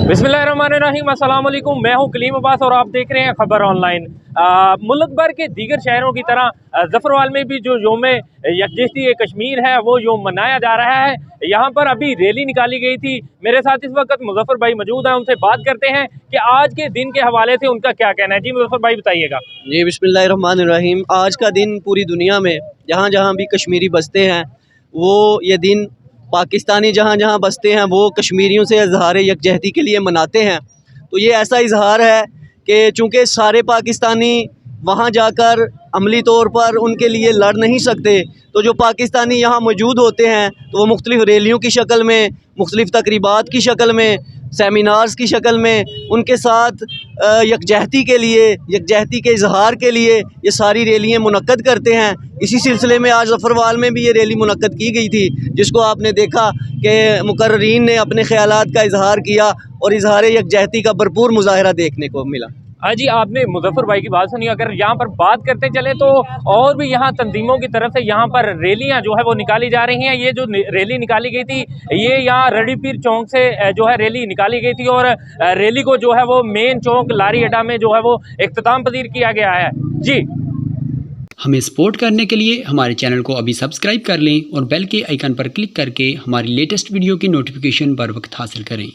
बिस्मिल्लाहिर्रहमानिर्रहीम, अस्सलाम वालेकुम। मैं हूं कलीम अब्बास और आप देख रहे हैं खबर ऑनलाइन। मुल्क भर के दीगर शहरों की तरह ज़फ़रवाल में भी जो योम यकजहती कश्मीर है वो योम मनाया जा रहा है। यहाँ पर अभी रैली निकाली गई थी। मेरे साथ इस वक्त मुज़फ़्फ़र भाई मौजूद हैं, उनसे बात करते हैं कि आज के दिन के हवाले से उनका क्या कहना है। जी मुज़फ़्फ़र भाई बताइएगा। जी बिस्मिल्लाहिर्रहमानिर्रहीम। आज का दिन पूरी दुनिया में जहाँ जहाँ भी कश्मीरी बसते हैं वो ये दिन पाकिस्तानी जहाँ जहाँ बसते हैं वो कश्मीरियों से इजहार यकजहती के लिए मनाते हैं। तो ये ऐसा इजहार है कि चूँकि सारे पाकिस्तानी वहाँ जाकर अमली तौर पर उनके लिए लड़ नहीं सकते, तो जो पाकिस्तानी यहाँ मौजूद होते हैं तो वो मुख्तलिफ़ रैलियों की शक्ल में, मुख्तलिफ़ तकरीबात की शक्ल में, सेमिनार्स की शक्ल में उनके साथ यकजहती के लिए, यकजहती के इजहार के लिए ये सारी रैलियाँ मुनक्कद करते हैं। इसी सिलसिले में आज ज़फ़रवाल में भी ये रैली मुनक्कद की गई थी, जिसको आपने देखा कि मुकर्रीन ने अपने ख़यालात का इजहार किया और इजहार यकजहती का भरपूर मुज़ाहरा देखने को मिला। जी आपने मुज़फ़्फ़र भाई की बात सुनी। अगर यहाँ पर बात करते चले तो और भी यहाँ तंजीमों की तरफ से यहाँ पर रैलियाँ जो है वो निकाली जा रही हैं। ये जो रैली निकाली गई थी ये यहाँ रड़ी पीर चौक से जो है रैली निकाली गई थी और रैली को जो है वो मेन चौक लारी अड्डा में जो है वो इख्तिताम पजीर किया गया है। जी हमें सपोर्ट करने के लिए हमारे चैनल को अभी सब्सक्राइब कर लें और बेल के आइकन पर क्लिक करके हमारी लेटेस्ट वीडियो की नोटिफिकेशन बर वक्त हासिल करें।